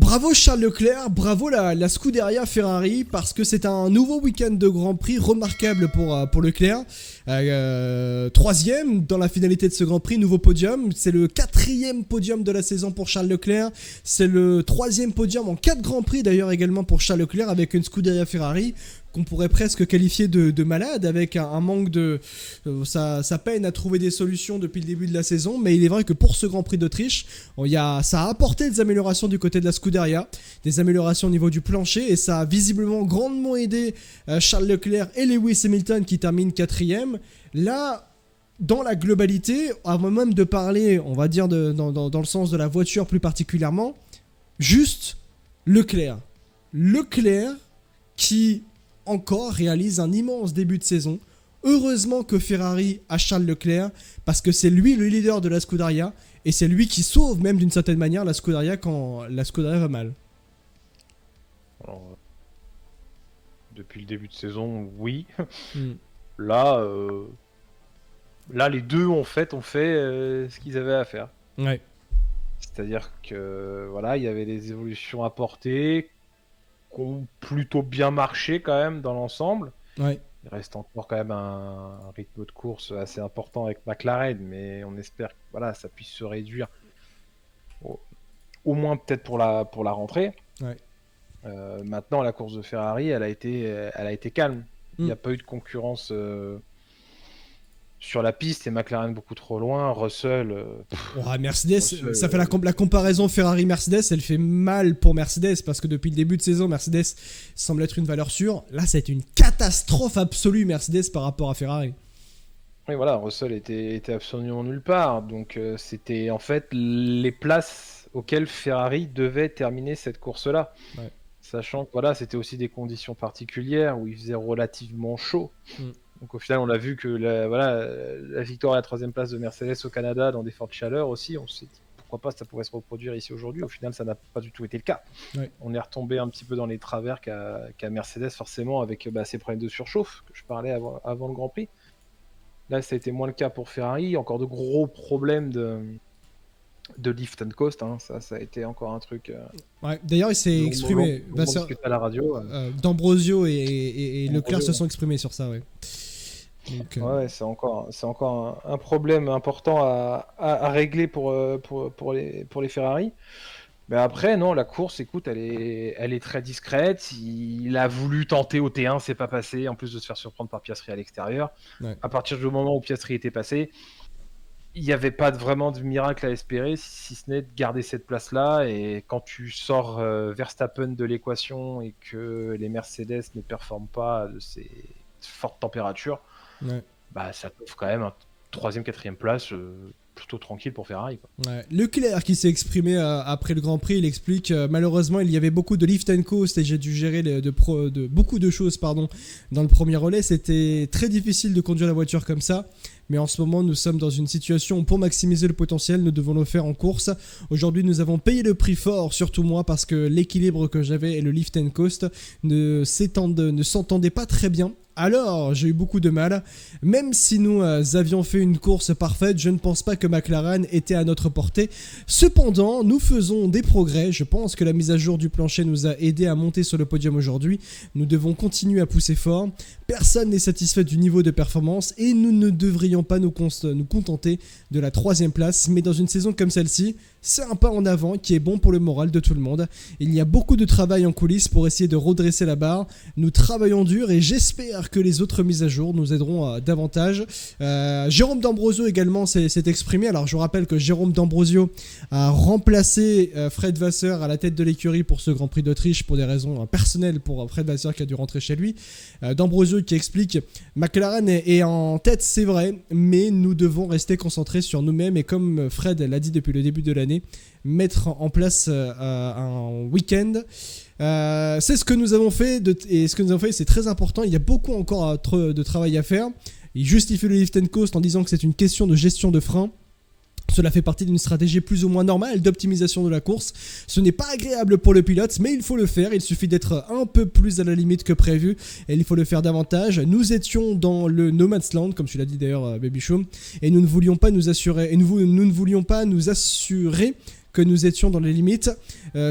Bravo Charles Leclerc, bravo la Scuderia Ferrari, parce que c'est un nouveau week-end de Grand Prix remarquable pour Leclerc. Troisième dans la finalité de ce Grand Prix, nouveau podium. C'est le 4e podium de la saison pour Charles Leclerc. C'est le 3e podium en 4 Grands Prix d'ailleurs également pour Charles Leclerc, avec une Scuderia Ferrari qu'on pourrait presque qualifier de malade, avec un manque de... ça peine à trouver des solutions depuis le début de la saison, mais il est vrai que pour ce Grand Prix d'Autriche, ça a apporté des améliorations du côté de la Scuderia, des améliorations au niveau du plancher, et ça a visiblement grandement aidé Charles Leclerc et Lewis Hamilton qui terminent 4e. Là, dans la globalité, avant même de parler, on va dire, dans le sens de la voiture plus particulièrement, juste Leclerc qui encore réalise un immense début de saison. Heureusement que Ferrari a Charles Leclerc, parce que c'est lui le leader de la Scuderia, et c'est lui qui sauve même d'une certaine manière la Scuderia quand la Scuderia va mal. Alors, depuis le début de saison, oui. Là, les deux ont fait ce qu'ils avaient à faire. Ouais. C'est-à-dire que voilà, il y avait des évolutions apportées qui ont plutôt bien marché quand même dans l'ensemble. Ouais. Il reste encore quand même un rythme de course assez important avec McLaren, mais on espère que voilà, ça puisse se réduire au moins peut-être pour la rentrée. Ouais. Maintenant, la course de Ferrari, elle a été calme. Il n'y a pas eu de concurrence sur la piste, et McLaren beaucoup trop loin. Russell... Mercedes, ça fait la comparaison Ferrari-Mercedes, elle fait mal pour Mercedes, parce que depuis le début de saison, Mercedes semble être une valeur sûre. Là, c'est une catastrophe absolue, Mercedes, par rapport à Ferrari. Oui, voilà, Russell était absolument nulle part. Donc, c'était en fait les places auxquelles Ferrari devait terminer cette course-là. Ouais. Sachant que voilà, c'était aussi des conditions particulières où il faisait relativement chaud. Donc au final, on a vu que la victoire à la 3e place de Mercedes au Canada dans des fortes chaleurs aussi, on s'est dit pourquoi pas ça pourrait se reproduire ici aujourd'hui. Au final, ça n'a pas du tout été le cas. Ouais. On est retombé un petit peu dans les travers qu'a Mercedes forcément, avec ces problèmes de surchauffe que je parlais avant le Grand Prix. Là, ça a été moins le cas pour Ferrari. Encore de gros problèmes de lift and coast, hein. Ça a été encore un truc. Ouais, d'ailleurs, il s'est exprimé. On discute à la radio. D'Ambrosio et Leclerc se sont exprimés sur ça, ouais. Donc, ouais, c'est encore un problème important à régler pour les Ferrari. Mais après, non, la course, écoute, elle est très discrète. Il a voulu tenter au T1, c'est pas passé. En plus de se faire surprendre par Piastri à l'extérieur. Ouais. À partir du moment où Piastri était passé, il n'y avait pas vraiment de miracle à espérer, si ce n'est de garder cette place-là. Et quand tu sors Verstappen de l'équation et que les Mercedes ne performent pas de ces fortes températures, ouais, bah, ça t'offre quand même un 3e, 4e place plutôt tranquille pour Ferrari, quoi. Ouais. Leclerc qui s'est exprimé après le Grand Prix, il explique malheureusement il y avait beaucoup de lift and coast et j'ai dû gérer beaucoup de choses dans le premier relais. C'était très difficile de conduire la voiture comme ça. Mais en ce moment, nous sommes dans une situation où pour maximiser le potentiel, nous devons le faire en course. Aujourd'hui, nous avons payé le prix fort, surtout moi, parce que l'équilibre que j'avais et le lift and coast ne s'entendaient pas très bien. Alors, j'ai eu beaucoup de mal. Même si nous avions fait une course parfaite, je ne pense pas que McLaren était à notre portée. Cependant, nous faisons des progrès. Je pense que la mise à jour du plancher nous a aidé à monter sur le podium aujourd'hui. Nous devons continuer à pousser fort. Personne n'est satisfait du niveau de performance et nous ne devrions pas nous contenter de la 3e place. Mais dans une saison comme celle-ci, c'est un pas en avant qui est bon pour le moral de tout le monde. Il y a beaucoup de travail en coulisses pour essayer de redresser la barre. Nous travaillons dur et j'espère que les autres mises à jour nous aideront davantage. Jérôme D'Ambrosio également s'est exprimé. Alors je vous rappelle que Jérôme D'Ambrosio a remplacé Fred Vasseur à la tête de l'écurie pour ce Grand Prix d'Autriche pour des raisons personnelles pour Fred Vasseur qui a dû rentrer chez lui. D'Ambrosio qui explique McLaren est en tête, c'est vrai, mais nous devons rester concentrés sur nous-mêmes et comme Fred l'a dit depuis le début de l'année, mettre en place un week-end. C'est ce que nous avons fait et ce que nous avons fait, c'est très important. Il y a beaucoup encore de travail à faire. Il justifie le lift and coast en disant que c'est une question de gestion de frein. Cela fait partie d'une stratégie plus ou moins normale d'optimisation de la course. Ce n'est pas agréable pour le pilote, mais il faut le faire. Il suffit d'être un peu plus à la limite que prévu et il faut le faire davantage. Nous étions dans le No Man's Land, comme tu l'as dit d'ailleurs, Baby Show, et nous ne voulions pas nous assurer que nous étions dans les limites.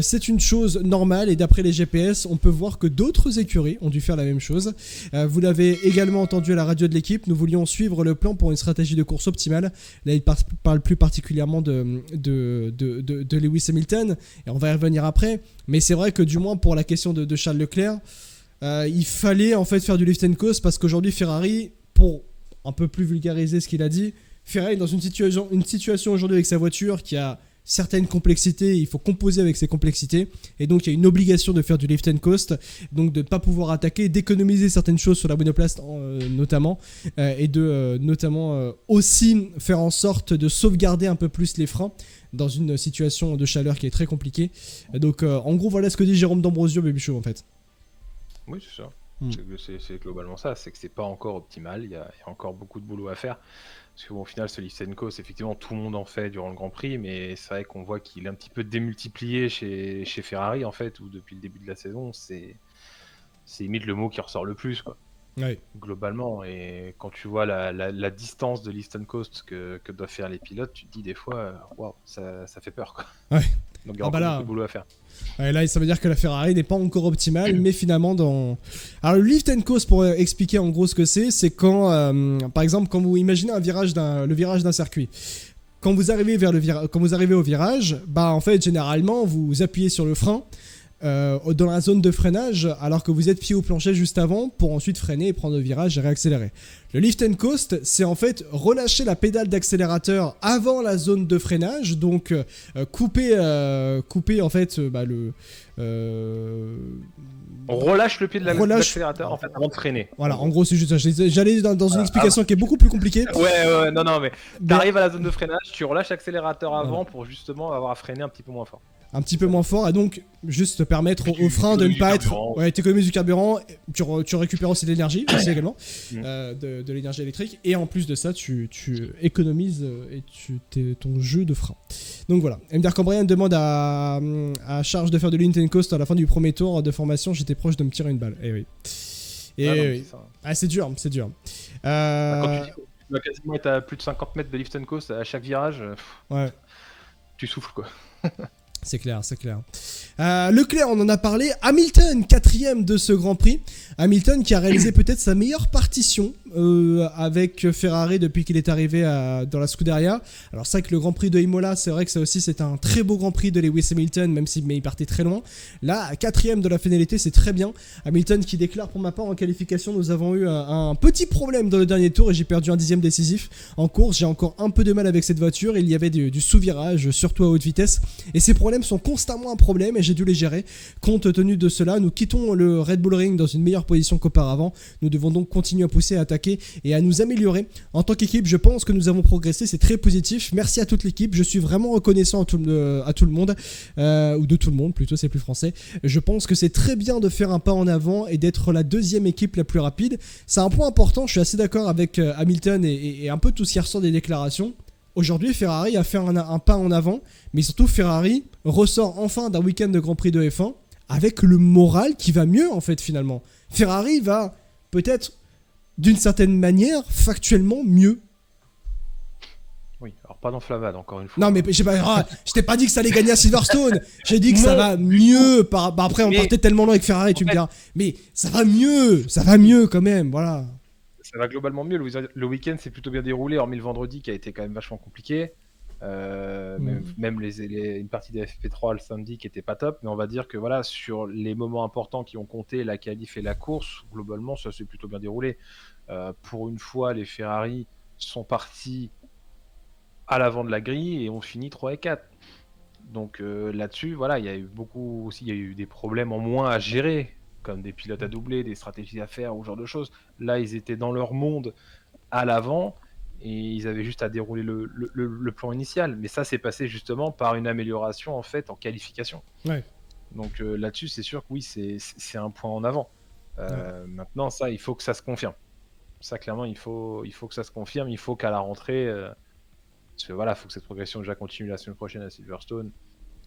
C'est une chose normale et d'après les GPS, on peut voir que d'autres écuries ont dû faire la même chose. Vous l'avez également entendu à la radio de l'équipe, nous voulions suivre le plan pour une stratégie de course optimale. Là, il parle plus particulièrement de Lewis Hamilton et on va y revenir après. Mais c'est vrai que du moins pour la question de Charles Leclerc, il fallait en fait faire du lift and coast parce qu'aujourd'hui Ferrari, pour un peu plus vulgariser ce qu'il a dit, Ferrari est dans une situation aujourd'hui avec sa voiture qui a certaines complexités, il faut composer avec ces complexités et donc il y a une obligation de faire du lift and coast, donc de ne pas pouvoir attaquer, d'économiser certaines choses sur la monoplace notamment et de notamment aussi faire en sorte de sauvegarder un peu plus les freins dans une situation de chaleur qui est très compliquée. Et donc en gros voilà ce que dit Jérôme D'Ambrosio, Baby Show en fait. Oui, c'est ça. C'est globalement ça, c'est que c'est pas encore optimal, il y a encore beaucoup de boulot à faire. Parce qu'au final, ce lift and coast, effectivement, tout le monde en fait durant le Grand Prix, mais c'est vrai qu'on voit qu'il est un petit peu démultiplié chez Ferrari, en fait, où depuis le début de la saison, c'est limite le mot qui ressort le plus, quoi. Ouais. Globalement, et quand tu vois la distance de lift and coast que doivent faire les pilotes, tu te dis des fois, waouh, ça fait peur, quoi. Ouais. Donc il y a encore beaucoup de boulot à faire. Ouais, là, ça veut dire que la Ferrari n'est pas encore optimale, mais finalement dans... Alors le lift and coast, pour expliquer en gros ce que c'est quand, par exemple, quand vous imaginez le virage d'un circuit. Quand vous arrivez au virage, bah en fait généralement vous appuyez sur le frein dans la zone de freinage alors que vous êtes pied au plancher juste avant pour ensuite freiner et prendre le virage et réaccélérer. Le lift and coast, c'est en fait relâcher la pédale d'accélérateur avant la zone de freinage, donc couper en fait on relâche le pied de l'accélérateur en fait avant de freiner. Voilà, en gros c'est juste ça. J'allais dans une explication qui est beaucoup plus compliquée. Ouais, non, mais t'arrives à la zone de freinage, tu relâches l'accélérateur avant pour justement avoir à freiner un petit peu moins fort. Un petit peu moins fort, et donc juste te permettre au frein de ne pas être... Ouais, t'économises du carburant, tu récupères aussi de l'énergie, aussi également, de l'énergie électrique, et en plus de ça, tu économises ton jeu de frein. Donc voilà. MDR Cambrien demande à Charge de faire de l'int and coast à la fin du premier tour de formation, j'étais proche de me tirer une balle. Et oui. C'est dur, c'est dur. Quand tu dois quasiment être à plus de 50 mètres de lift and coast à chaque virage, tu souffles, quoi. C'est clair. Leclerc, on en a parlé. Hamilton, 4ème de ce Grand Prix. Hamilton qui a réalisé peut-être sa meilleure partition avec Ferrari depuis qu'il est arrivé dans la Scuderia. Alors c'est vrai que le Grand Prix de Imola, c'est vrai que ça aussi c'est un très beau Grand Prix de Lewis Hamilton, même si il partait très loin. Là, 4ème de la finalité, c'est très bien. Hamilton qui déclare, pour ma part, en qualification, nous avons eu un petit problème dans le dernier tour et j'ai perdu un 10e décisif. En course, j'ai encore un peu de mal avec cette voiture. Il y avait du sous-virage, surtout à haute vitesse. Et ces problèmes sont constamment un problème et j'ai dû les gérer. Compte tenu de cela, nous quittons le Red Bull Ring dans une meilleure position qu'auparavant. Nous devons donc continuer à pousser, à attaquer et à nous améliorer. En tant qu'équipe, je pense que nous avons progressé, c'est très positif. Merci à toute l'équipe, je suis vraiment reconnaissant à tout le monde, ou de tout le monde plutôt, c'est plus français. Je pense que c'est très bien de faire un pas en avant et d'être la deuxième équipe la plus rapide. C'est un point important, je suis assez d'accord avec Hamilton et un peu tout ce qui ressort des déclarations. Aujourd'hui, Ferrari a fait un pas en avant, mais surtout Ferrari ressort enfin d'un week-end de Grand Prix de F1 avec le moral qui va mieux en fait finalement. Ferrari va peut-être d'une certaine manière factuellement mieux. Oui, alors pas d'enflammade encore une fois. Non mais je t'ai pas dit que ça allait gagner à Silverstone. J'ai dit que ça va mieux. Après on partait tellement loin avec Ferrari, tu me diras. Mais ça va mieux quand même, voilà. Ça va globalement mieux. Le week-end s'est plutôt bien déroulé, hormis le vendredi qui a été quand même vachement compliqué. Même une partie des FP3 le samedi qui était pas top, mais on va dire que voilà, sur les moments importants qui ont compté, la qualif et la course, globalement ça s'est plutôt bien déroulé. Pour une fois, les Ferrari sont partis à l'avant de la grille et ont fini 3 et 4. Donc là-dessus, voilà, il y a eu des problèmes en moins à gérer, comme des pilotes à doubler, des stratégies à faire, ou ce genre de choses. Là, ils étaient dans leur monde à l'avant et ils avaient juste à dérouler le plan initial. Mais ça, c'est passé justement par une amélioration en fait en qualification. Ouais. Donc là-dessus, c'est sûr que oui, c'est un point en avant. Maintenant, ça, il faut que ça se confirme. Ça, clairement, il faut que ça se confirme. Il faut qu'à la rentrée, parce que voilà, il faut que cette progression déjà continue la semaine prochaine à Silverstone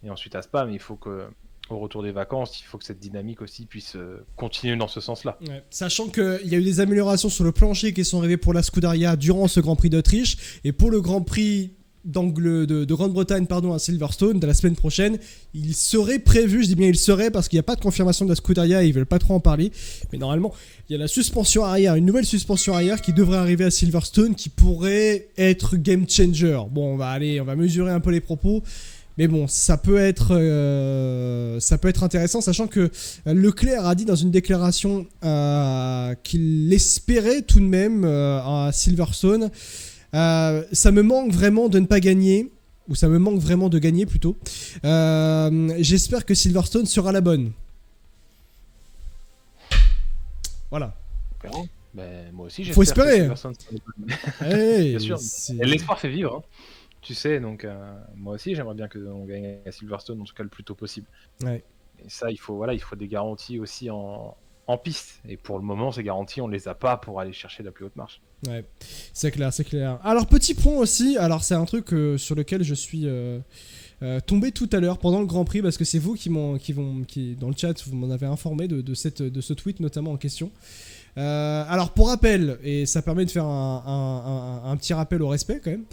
et ensuite à Spa, mais il faut que au retour des vacances, il faut que cette dynamique aussi puisse continuer dans ce sens-là. Ouais. Sachant qu'il y a eu des améliorations sur le plancher qui sont arrivées pour la Scuderia durant ce Grand Prix d'Autriche, et pour le Grand Prix de Grande-Bretagne à Silverstone de la semaine prochaine. Il serait prévu, je dis bien il serait parce qu'il n'y a pas de confirmation de la Scuderia et ils veulent pas trop en parler, mais normalement il y a la suspension arrière, une nouvelle suspension arrière qui devrait arriver à Silverstone qui pourrait être game changer. Bon, on va mesurer un peu les propos. Mais bon, ça peut être intéressant, sachant que Leclerc a dit dans une déclaration qu'il espérait tout de même à Silverstone. Ça me manque vraiment de ne pas gagner, ou ça me manque vraiment de gagner plutôt. J'espère que Silverstone sera la bonne. Voilà. Ben, moi aussi, j'espère. Faut espérer. Que Silverstone sera la bonne. Hey, bien sûr. L'espoir fait vivre. Hein. Tu sais, donc moi aussi j'aimerais bien qu'on gagne à Silverstone, en tout cas le plus tôt possible. Ouais. Et ça, il faut des garanties aussi en piste. Et pour le moment, ces garanties, on les a pas pour aller chercher la plus haute marche. Ouais, c'est clair. Alors, petit point aussi, alors c'est un truc sur lequel je suis tombé tout à l'heure pendant le Grand Prix, parce que c'est vous qui dans le chat, vous m'en avez informé de ce tweet notamment en question. Alors, pour rappel, et ça permet de faire un petit rappel au respect quand même.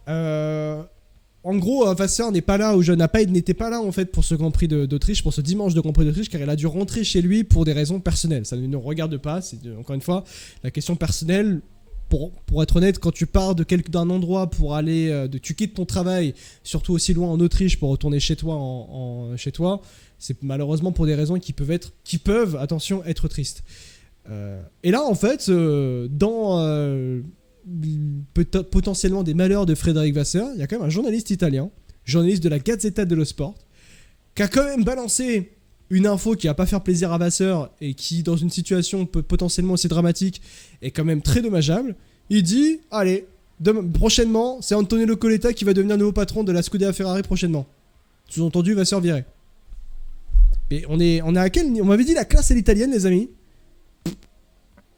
En gros, Vasseur n'était pas là en fait pour ce Grand Prix d'Autriche, pour ce dimanche de Grand Prix d'Autriche, car il a dû rentrer chez lui pour des raisons personnelles. Ça ne nous regarde pas, c'est encore une fois la question personnelle. Pour être honnête, quand tu pars d'un endroit pour aller, tu quittes ton travail, surtout aussi loin en Autriche pour retourner chez toi, chez toi, c'est malheureusement pour des raisons qui peuvent, attention, être tristes. Et là, en fait, potentiellement des malheurs de Frédéric Vasseur, il y a quand même un journaliste italien, journaliste de la Gazzetta dello Sport, qui a quand même balancé une info qui va pas faire plaisir à Vasseur et qui, dans une situation potentiellement aussi dramatique, est quand même très dommageable. Il dit, allez, prochainement, c'est Antonello Coletta qui va devenir nouveau patron de la Scuderia Ferrari prochainement. Sous-entendu, Vasseur viré. Et on est à quel niveau ? On m'avait dit la classe est l'italienne, les amis.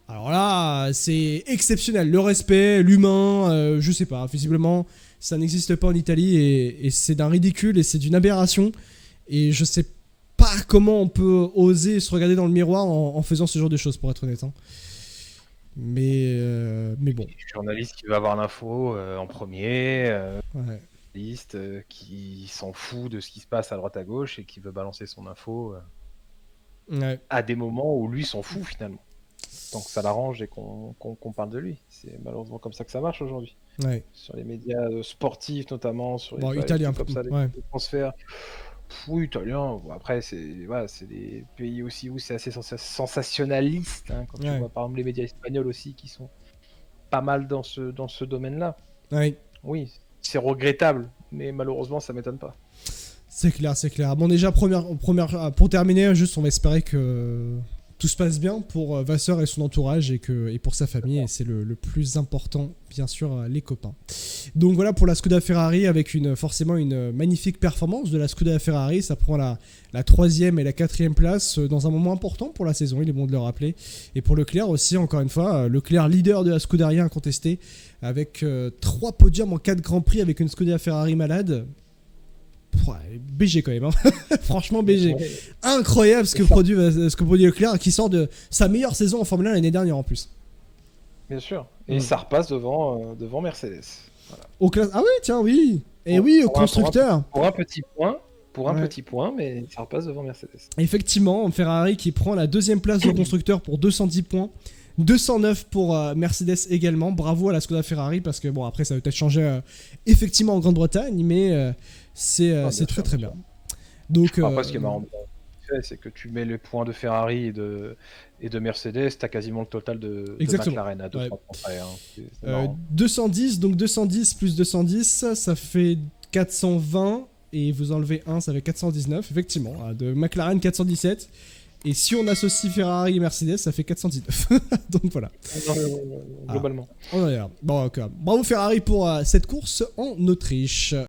Alors là, c'est exceptionnel. Le respect, l'humain, je sais pas. Visiblement, ça n'existe pas en Italie et c'est d'un ridicule et c'est d'une aberration. Et je sais pas comment on peut oser se regarder dans le miroir en faisant ce genre de choses, pour être honnête. Hein. Mais bon. Le journaliste qui va avoir l'info en premier, ouais. Journaliste qui s'en fout de ce qui se passe à droite à gauche et qui veut balancer son info ouais. à des moments où lui s'en fout finalement. Tant que ça l'arrange et qu'on parle de lui. C'est malheureusement comme ça que ça marche aujourd'hui. Ouais. Sur les médias sportifs notamment, sur les italiens comme ça, ouais. les transferts. Oui, italien. Après, c'est des pays aussi où c'est assez sensationnaliste. Hein, quand tu vois par exemple les médias espagnols aussi qui sont pas mal dans ce domaine-là. Ouais. Oui, c'est regrettable, mais malheureusement ça m'étonne pas. C'est clair. Bon, déjà, pour terminer, juste on va espérer que tout se passe bien pour Vasseur et son entourage et pour sa famille, et c'est le plus important, bien sûr, les copains. Donc voilà pour la Scuderia Ferrari, avec forcément une magnifique performance de la Scuderia Ferrari. Ça prend la 3e et la 4e place dans un moment important pour la saison, il est bon de le rappeler. Et pour Leclerc aussi, encore une fois, Leclerc leader de la Scuderia incontesté, avec 3 podiums en 4 Grands Prix, avec une Scuderia Ferrari malade. BG quand même, hein. Franchement BG. Ouais. Incroyable ce que produit Leclerc, qui sort de sa meilleure saison en Formule 1 l'année dernière en plus. Bien sûr. Et ça repasse devant Mercedes. Voilà. Ah oui, tiens, oui. Et oui, au constructeur. Pour un petit point, mais ça repasse devant Mercedes. Effectivement, Ferrari qui prend la 2e place au constructeur pour 210 points. 209 pour Mercedes également. Bravo à la Scuderia Ferrari, parce que bon, après ça va peut-être changer effectivement en Grande-Bretagne, mais c'est très bien. Donc, après, ce qui est marrant, c'est que tu mets les points de Ferrari et de Mercedes, t'as quasiment le total de McLaren à 2-3 points près. Hein. 210, donc 210 plus 210, ça fait 420, et vous enlevez 1, ça fait 419, effectivement. De McLaren, 417. Et si on associe Ferrari et Mercedes, ça fait 419. Donc voilà. Globalement. Bon, okay. Bravo Ferrari pour cette course en Autriche.